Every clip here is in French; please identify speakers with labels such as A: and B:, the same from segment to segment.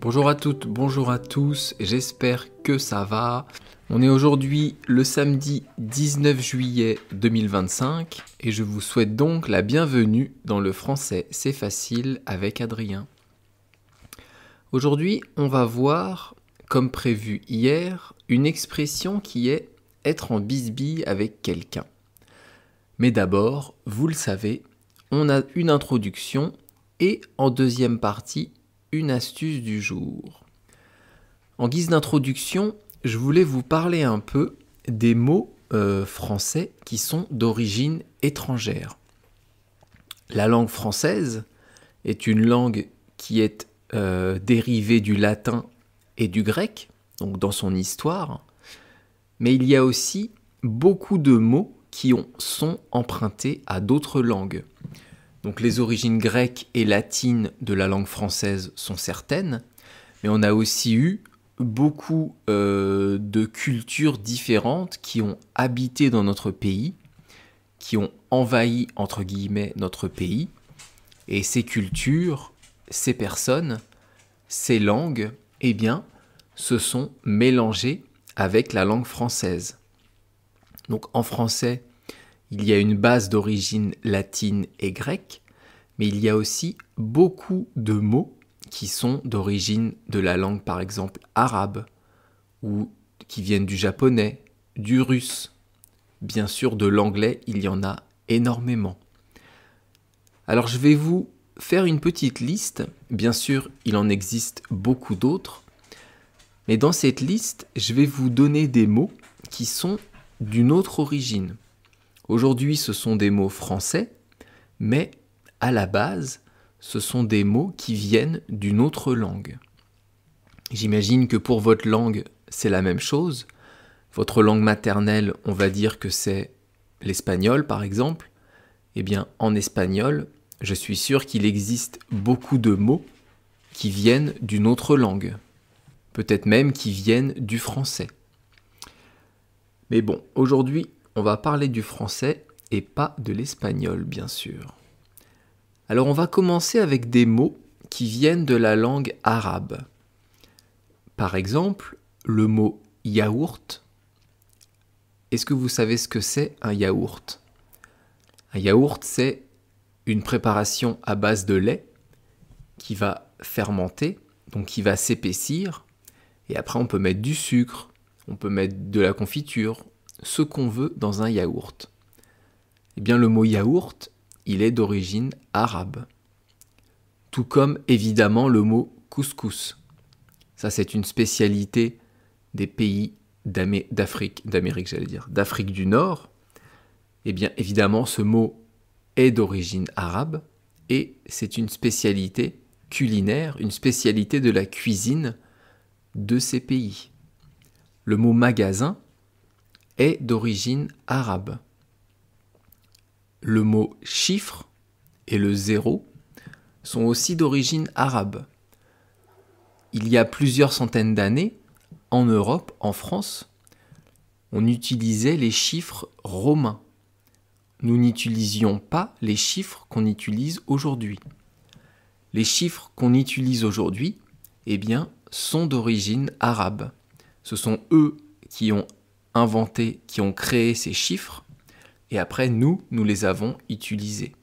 A: Bonjour à toutes, bonjour à tous, j'espère que ça va. On est aujourd'hui le samedi 19 juillet 2025 et je vous souhaite donc la bienvenue dans le français c'est facile avec Adrien. Aujourd'hui, on va voir, comme prévu hier, une expression qui est être en bisbille avec quelqu'un. Mais d'abord, vous le savez, on a une introduction et en deuxième partie, une astuce du jour. En guise d'introduction, je voulais vous parler un peu des mots français qui sont d'origine étrangère. La langue française est une langue qui est dérivée du latin et du grec, donc dans son histoire, mais il y a aussi beaucoup de mots qui sont empruntés à d'autres langues. Donc les origines grecques et latines de la langue française sont certaines, mais on a aussi eu beaucoup de cultures différentes qui ont habité dans notre pays, qui ont envahi, entre guillemets, notre pays. Et ces cultures, ces personnes, ces langues, eh bien, se sont mélangées avec la langue française. Donc en français, il y a une base d'origine latine et grecque, mais il y a aussi beaucoup de mots qui sont d'origine de la langue, par exemple, arabe, ou qui viennent du japonais, du russe. Bien sûr, de l'anglais, il y en a énormément. Alors, je vais vous faire une petite liste. Bien sûr, il en existe beaucoup d'autres. Mais dans cette liste, je vais vous donner des mots qui sont d'une autre origine. Aujourd'hui, ce sont des mots français, mais à la base, ce sont des mots qui viennent d'une autre langue. J'imagine que pour votre langue, c'est la même chose. Votre langue maternelle, on va dire que c'est l'espagnol, par exemple. Eh bien, en espagnol, je suis sûr qu'il existe beaucoup de mots qui viennent d'une autre langue. Peut-être même qui viennent du français. Mais bon, aujourd'hui, on va parler du français et pas de l'espagnol, bien sûr. Alors on va commencer avec des mots qui viennent de la langue arabe. Par exemple, le mot yaourt. Est-ce que vous savez ce que c'est un yaourt ? Un yaourt, c'est une préparation à base de lait qui va fermenter, donc qui va s'épaissir. Et après, on peut mettre du sucre, on peut mettre de la confiture, ce qu'on veut dans un yaourt. Eh bien, le mot yaourt, il est d'origine arabe. Tout comme, évidemment, le mot couscous. Ça, c'est une spécialité des pays d'Afrique du Nord. Eh bien, évidemment, ce mot est d'origine arabe et c'est une spécialité culinaire, une spécialité de la cuisine de ces pays. Le mot magasin est d'origine arabe. Le mot chiffre et le zéro sont aussi d'origine arabe. Il y a plusieurs centaines d'années, en Europe, en France, on utilisait les chiffres romains. Nous n'utilisions pas les chiffres qu'on utilise aujourd'hui. Les chiffres qu'on utilise aujourd'hui, eh bien, sont d'origine arabe. Ce sont eux qui ont inventé, qui ont créé ces chiffres, et après, nous les avons utilisés.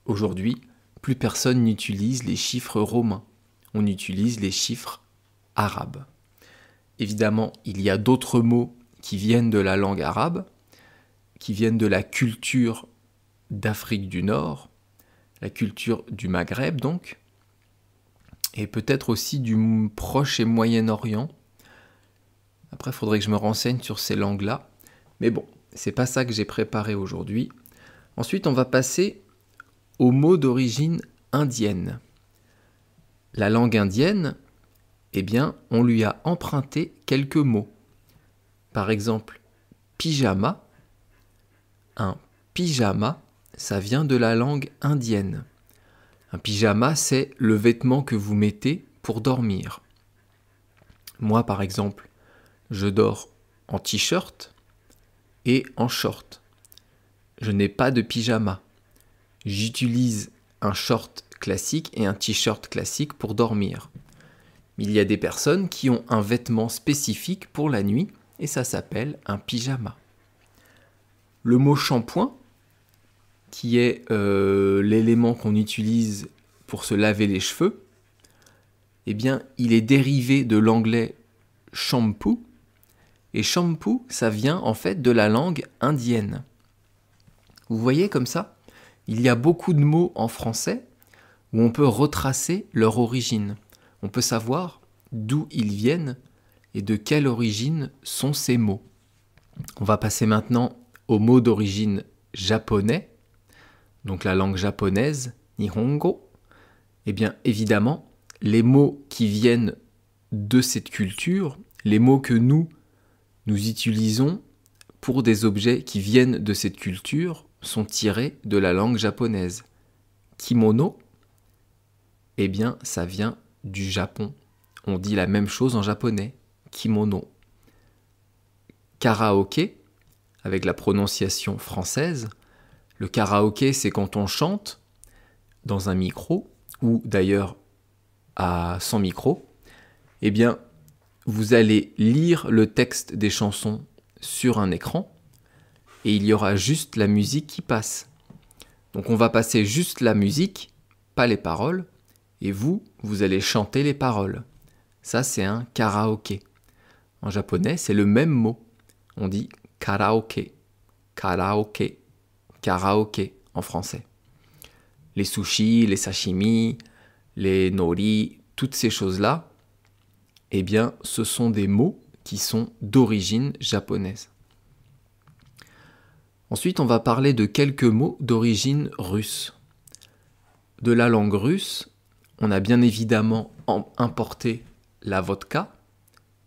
A: Aujourd'hui, plus personne n'utilise les chiffres romains. On utilise les chiffres arabes. Évidemment, il y a d'autres mots qui viennent de la langue arabe, qui viennent de la culture d'Afrique du Nord, la culture du Maghreb donc, et peut-être aussi du Proche et Moyen-Orient. Après, il faudrait que je me renseigne sur ces langues-là. Mais bon, c'est pas ça que j'ai préparé aujourd'hui. Ensuite, on va passer aux mots d'origine indienne. La langue indienne, eh bien, on lui a emprunté quelques mots. Par exemple, pyjama. Un pyjama, ça vient de la langue indienne. Un pyjama, c'est le vêtement que vous mettez pour dormir. Moi, par exemple, je dors en t-shirt et en short. Je n'ai pas de pyjama. J'utilise un short classique et un t-shirt classique pour dormir. Il y a des personnes qui ont un vêtement spécifique pour la nuit et ça s'appelle un pyjama. Le mot shampoing, qui est l'élément qu'on utilise pour se laver les cheveux, eh bien, il est dérivé de l'anglais shampoo. Et shampoo, ça vient en fait de la langue indienne. Vous voyez comme ça, il y a beaucoup de mots en français où on peut retracer leur origine. On peut savoir d'où ils viennent et de quelle origine sont ces mots. On va passer maintenant aux mots d'origine japonais, donc la langue japonaise, Nihongo. Eh bien, évidemment, les mots qui viennent de cette culture, les mots que nous utilisons pour des objets qui viennent de cette culture sont tirés de la langue japonaise. Kimono, eh bien, ça vient du Japon. On dit la même chose en japonais, kimono. Karaoké, avec la prononciation française. Le karaoké, c'est quand on chante dans un micro, ou d'ailleurs sans micro. Eh bien, vous allez lire le texte des chansons sur un écran et il y aura juste la musique qui passe. Donc on va passer juste la musique, pas les paroles, et vous allez chanter les paroles. Ça, c'est un karaoké. En japonais, c'est le même mot. On dit karaoké, karaoké, karaoké en français. Les sushis, les sashimi, les nori, toutes ces choses-là, eh bien, ce sont des mots qui sont d'origine japonaise. Ensuite, on va parler de quelques mots d'origine russe. De la langue russe, on a bien évidemment importé la vodka,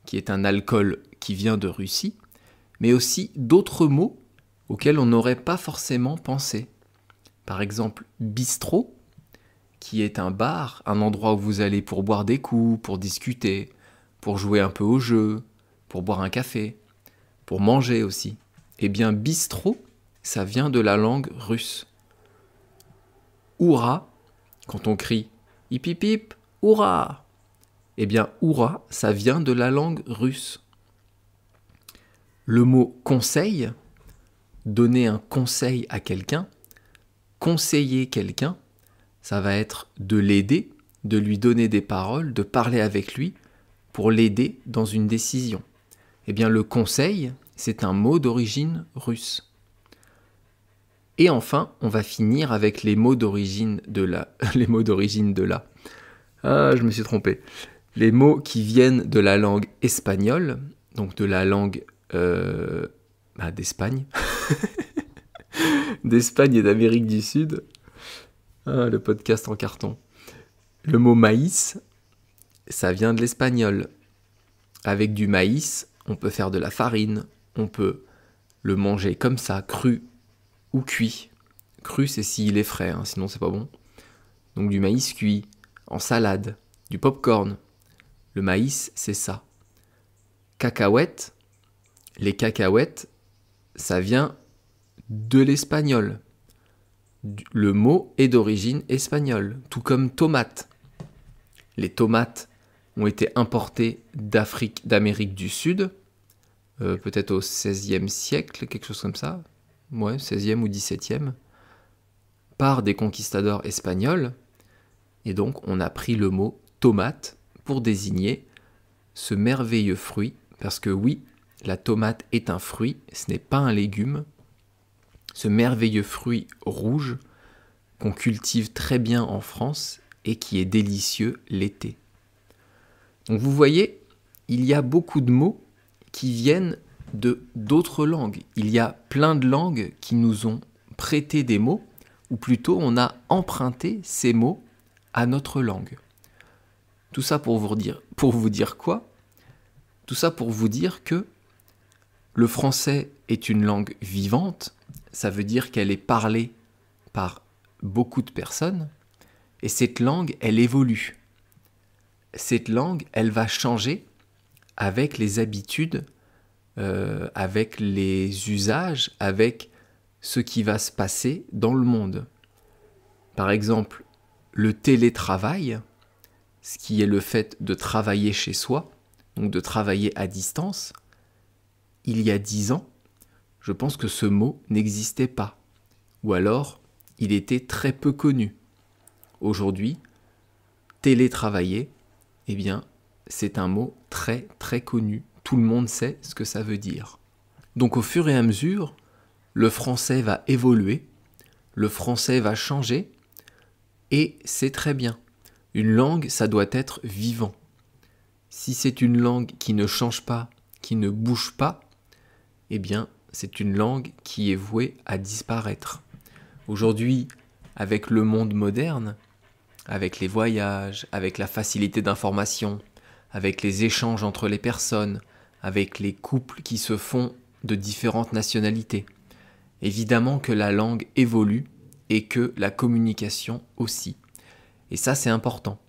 A: qui est un alcool qui vient de Russie, mais aussi d'autres mots auxquels on n'aurait pas forcément pensé. Par exemple, bistrot, qui est un bar, un endroit où vous allez pour boire des coups, pour discuter, pour jouer un peu au jeu, pour boire un café, pour manger aussi. Eh bien, bistrot, ça vient de la langue russe. Oura, quand on crie hip hip hip, oura, eh bien, oura, ça vient de la langue russe. Le mot conseil, donner un conseil à quelqu'un, conseiller quelqu'un, ça va être de l'aider, de lui donner des paroles, de parler avec lui pour l'aider dans une décision. Eh bien, le conseil, c'est un mot d'origine russe. Et enfin, on va finir avec les mots d'origine de la... les mots d'origine de la... Ah, je me suis trompé. Les mots qui viennent de la langue espagnole, donc de la langue d'Espagne. D'Espagne et d'Amérique du Sud. Ah, le podcast en carton. Le mot maïs, ça vient de l'espagnol. Avec du maïs, on peut faire de la farine, on peut le manger comme ça, cru ou cuit. Cru, c'est s'il est frais, hein, sinon c'est pas bon. Donc du maïs cuit, en salade, du popcorn. Le maïs, c'est ça. Cacahuètes, les cacahuètes, ça vient de l'espagnol. Le mot est d'origine espagnole, tout comme tomate. Les tomates ont été importées d'Amérique du Sud, peut-être au XVIe siècle, quelque chose comme ça, ouais, XVIe ou XVIIe, par des conquistadors espagnols, et donc on a pris le mot tomate pour désigner ce merveilleux fruit, parce que oui, la tomate est un fruit, ce n'est pas un légume, ce merveilleux fruit rouge qu'on cultive très bien en France et qui est délicieux l'été. Donc vous voyez, il y a beaucoup de mots qui viennent d'autres langues. Il y a plein de langues qui nous ont prêté des mots, ou plutôt on a emprunté ces mots à notre langue. Tout ça pour vous dire quoi ? Tout ça pour vous dire que le français est une langue vivante, ça veut dire qu'elle est parlée par beaucoup de personnes, et cette langue, elle évolue. Cette langue, elle va changer avec les habitudes, avec les usages, avec ce qui va se passer dans le monde. Par exemple, le télétravail, ce qui est le fait de travailler chez soi, donc de travailler à distance, il y a 10 ans, je pense que ce mot n'existait pas. Ou alors, il était très peu connu. Aujourd'hui, télétravailler, eh bien, c'est un mot très très connu. Tout le monde sait ce que ça veut dire. Donc au fur et à mesure, le français va évoluer, le français va changer, et c'est très bien. Une langue, ça doit être vivant. Si c'est une langue qui ne change pas, qui ne bouge pas, eh bien, c'est une langue qui est vouée à disparaître. Aujourd'hui, avec le monde moderne, avec les voyages, avec la facilité d'information, avec les échanges entre les personnes, avec les couples qui se font de différentes nationalités, évidemment que la langue évolue et que la communication aussi. Et ça, c'est important.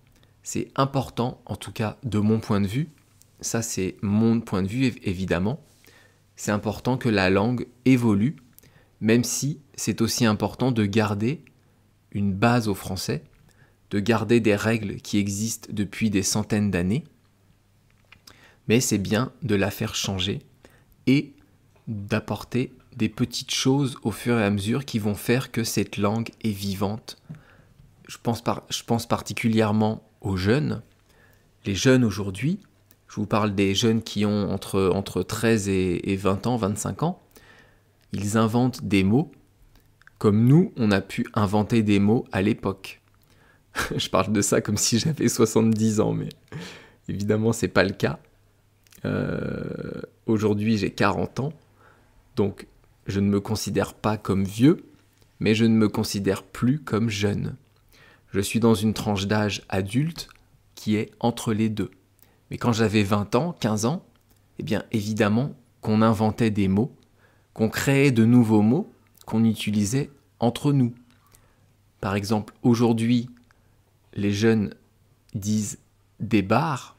A: C'est important, en tout cas de mon point de vue. Ça, c'est mon point de vue, évidemment. C'est important que la langue évolue, même si c'est aussi important de garder une base au français, de garder des règles qui existent depuis des centaines d'années. Mais c'est bien de la faire changer et d'apporter des petites choses au fur et à mesure qui vont faire que cette langue est vivante. Je pense particulièrement aux jeunes. Les jeunes aujourd'hui, je vous parle des jeunes qui ont entre 13 et 20 ans, 25 ans, ils inventent des mots comme nous, on a pu inventer des mots à l'époque. Je parle de ça comme si j'avais 70 ans, mais évidemment, c'est pas le cas. Aujourd'hui, j'ai 40 ans, donc je ne me considère pas comme vieux, mais je ne me considère plus comme jeune. Je suis dans une tranche d'âge adulte qui est entre les deux. Mais quand j'avais 20 ans, 15 ans, eh bien évidemment qu'on inventait des mots, qu'on créait de nouveaux mots qu'on utilisait entre nous. Par exemple, aujourd'hui, les jeunes disent des bars.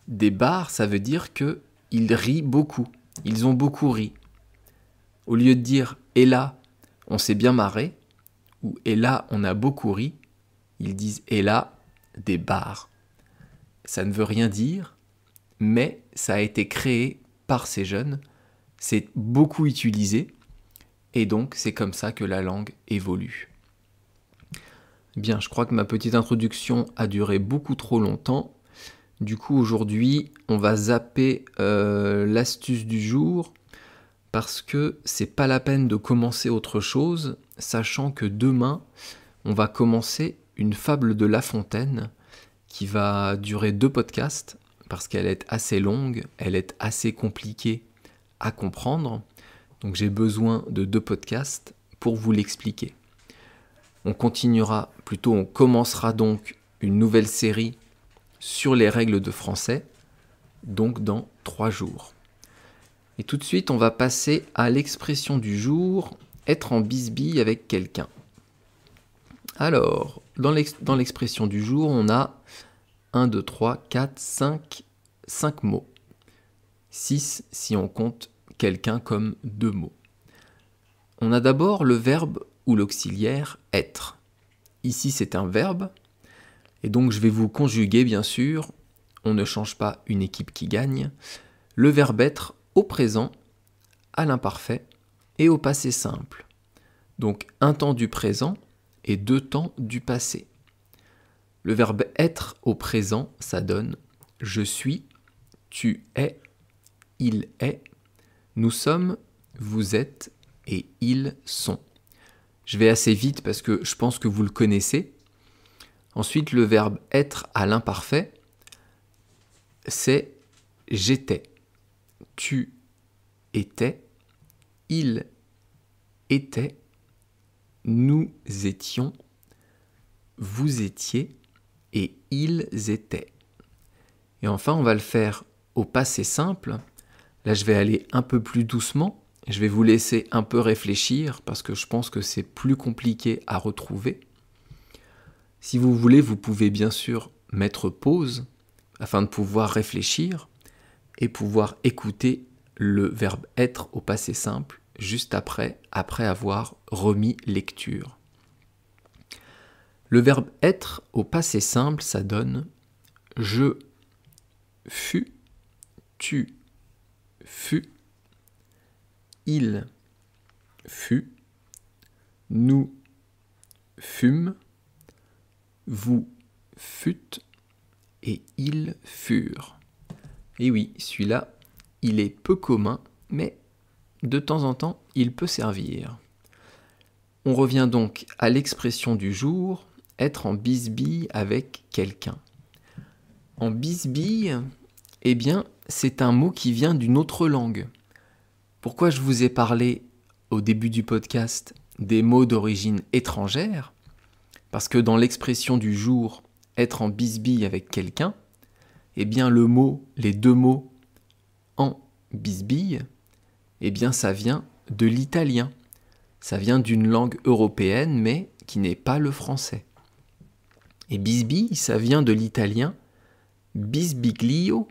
A: Des bars, ça veut dire qu'ils rient beaucoup. Ils ont beaucoup ri. Au lieu de dire « et là, on s'est bien marré » ou « et là, on a beaucoup ri », ils disent « et là, des bars ». Ça ne veut rien dire, mais ça a été créé par ces jeunes. C'est beaucoup utilisé, et donc c'est comme ça que la langue évolue. Bien, je crois que ma petite introduction a duré beaucoup trop longtemps. Du coup, aujourd'hui, on va zapper l'astuce du jour parce que c'est pas la peine de commencer autre chose, sachant que demain, on va commencer une fable de La Fontaine qui va durer 2 podcasts parce qu'elle est assez longue, elle est assez compliquée à comprendre. Donc j'ai besoin de 2 podcasts pour vous l'expliquer. On commencera donc une nouvelle série sur les règles de français, donc dans 3 jours. Et tout de suite, on va passer à l'expression du jour, être en bisbille avec quelqu'un. Alors, dans l'expression du jour, on a 1, 2, 3, 4, 5 mots. 6 si on compte quelqu'un comme 2 mots. On a d'abord le verbe ou l'auxiliaire être. Ici, c'est un verbe, et donc je vais vous conjuguer, bien sûr. On ne change pas une équipe qui gagne. Le verbe être au présent, à l'imparfait et au passé simple. Donc un temps du présent et 2 temps du passé. Le verbe être au présent, ça donne je suis, tu es, il est, nous sommes, vous êtes et ils sont. Je vais assez vite parce que je pense que vous le connaissez. Ensuite, le verbe être à l'imparfait, c'est j'étais, tu étais, il était, nous étions, vous étiez et ils étaient. Et enfin, on va le faire au passé simple. Là, je vais aller un peu plus doucement. Je vais vous laisser un peu réfléchir parce que je pense que c'est plus compliqué à retrouver. Si vous voulez, vous pouvez bien sûr mettre pause afin de pouvoir réfléchir et pouvoir écouter le verbe être au passé simple juste après avoir remis lecture. Le verbe être au passé simple, ça donne je fus, tu fus, il fut, nous fûmes, vous fûtes et ils furent. Et oui, celui-là, il est peu commun, mais de temps en temps, il peut servir. On revient donc à l'expression du jour, être en bisbille avec quelqu'un. En bisbille, eh bien, c'est un mot qui vient d'une autre langue. Pourquoi je vous ai parlé au début du podcast des mots d'origine étrangère? Parce que dans l'expression du jour, être en bisbille avec quelqu'un, eh bien les deux mots en bisbille, eh bien ça vient de l'italien. Ça vient d'une langue européenne, mais qui n'est pas le français. Et bisbille, ça vient de l'italien bisbiglio,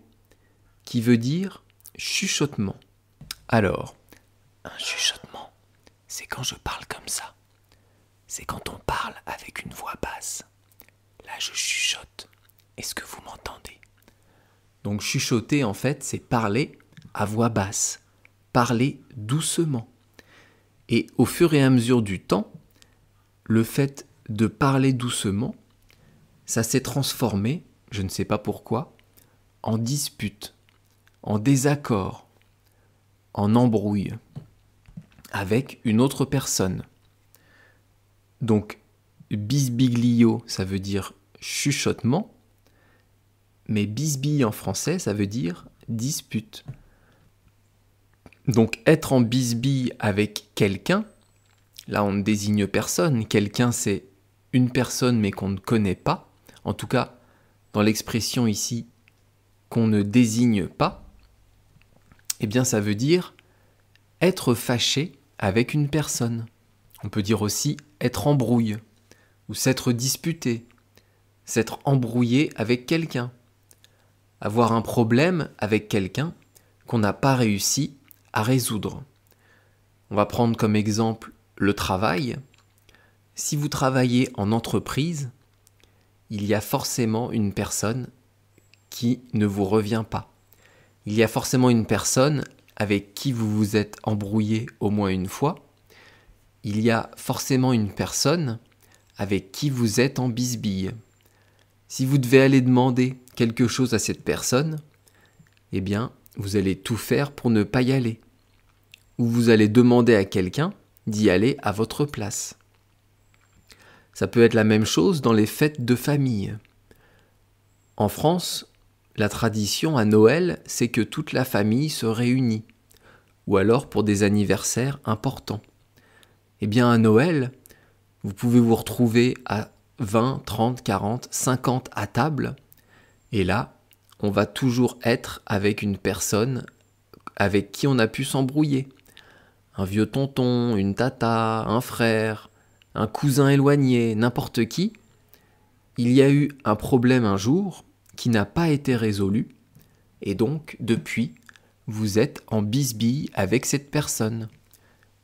A: qui veut dire chuchotement. Alors, un chuchotement, c'est quand je parle comme ça. C'est quand on parle avec une voix basse. Là, je chuchote. Est-ce que vous m'entendez? Donc chuchoter, en fait, c'est parler à voix basse, parler doucement. Et au fur et à mesure du temps, le fait de parler doucement, ça s'est transformé, je ne sais pas pourquoi, en dispute, en désaccord, en embrouille avec une autre personne. Donc, bisbiglio, ça veut dire chuchotement, mais bisbille en français, ça veut dire dispute. Donc, être en bisbille avec quelqu'un, là on ne désigne personne, quelqu'un c'est une personne mais qu'on ne connaît pas, en tout cas dans l'expression ici qu'on ne désigne pas, eh bien ça veut dire être fâché avec une personne. On peut dire aussi être en brouille, ou s'être disputé, s'être embrouillé avec quelqu'un, avoir un problème avec quelqu'un qu'on n'a pas réussi à résoudre. On va prendre comme exemple le travail. Si vous travaillez en entreprise, il y a forcément une personne qui ne vous revient pas. Il y a forcément une personne avec qui vous vous êtes embrouillé au moins une fois. Il y a forcément une personne avec qui vous êtes en bisbille. Si vous devez aller demander quelque chose à cette personne, eh bien, vous allez tout faire pour ne pas y aller. Ou vous allez demander à quelqu'un d'y aller à votre place. Ça peut être la même chose dans les fêtes de famille. En France, la tradition à Noël, c'est que toute la famille se réunit, ou alors pour des anniversaires importants. Eh bien à Noël, vous pouvez vous retrouver à 20, 30, 40, 50 à table, et là, on va toujours être avec une personne avec qui on a pu s'embrouiller. Un vieux tonton, une tata, un frère, un cousin éloigné, n'importe qui. Il y a eu un problème un jour qui n'a pas été résolu, et donc, depuis, vous êtes en bisbille avec cette personne.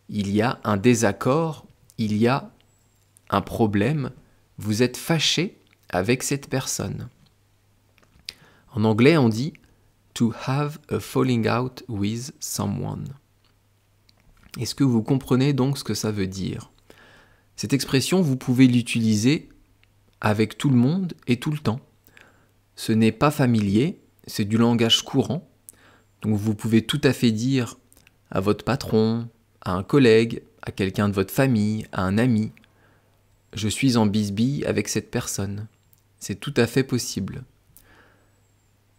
A: Il y a un désaccord, il y a un problème, vous êtes fâché avec cette personne. En anglais, on dit « to have a falling out with someone ». Est-ce que vous comprenez donc ce que ça veut dire? Cette expression, vous pouvez l'utiliser avec tout le monde et tout le temps. Ce n'est pas familier, c'est du langage courant. Donc vous pouvez tout à fait dire à votre patron, à un collègue, à quelqu'un de votre famille, à un ami « Je suis en bisbille avec cette personne ». C'est tout à fait possible.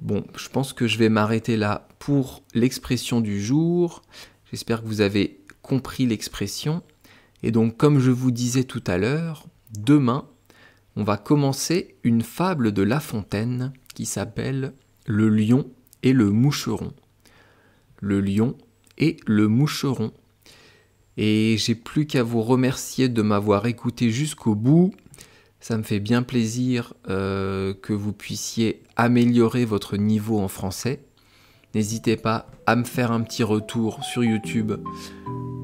A: Bon, je pense que je vais m'arrêter là pour l'expression du jour. J'espère que vous avez compris l'expression. Et donc, comme je vous disais tout à l'heure, demain, on va commencer une fable de La Fontaine qui s'appelle « Le lion et le moucheron ». Le lion et le moucheron. Et j'ai plus qu'à vous remercier de m'avoir écouté jusqu'au bout. Ça me fait bien plaisir que vous puissiez améliorer votre niveau en français. N'hésitez pas à me faire un petit retour sur YouTube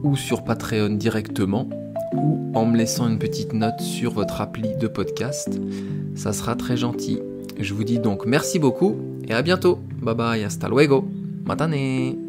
A: ou sur Patreon directement, ou en me laissant une petite note sur votre appli de podcast. Ça sera très gentil. Je vous dis donc merci beaucoup et à bientôt. Bye bye, hasta luego. Matane.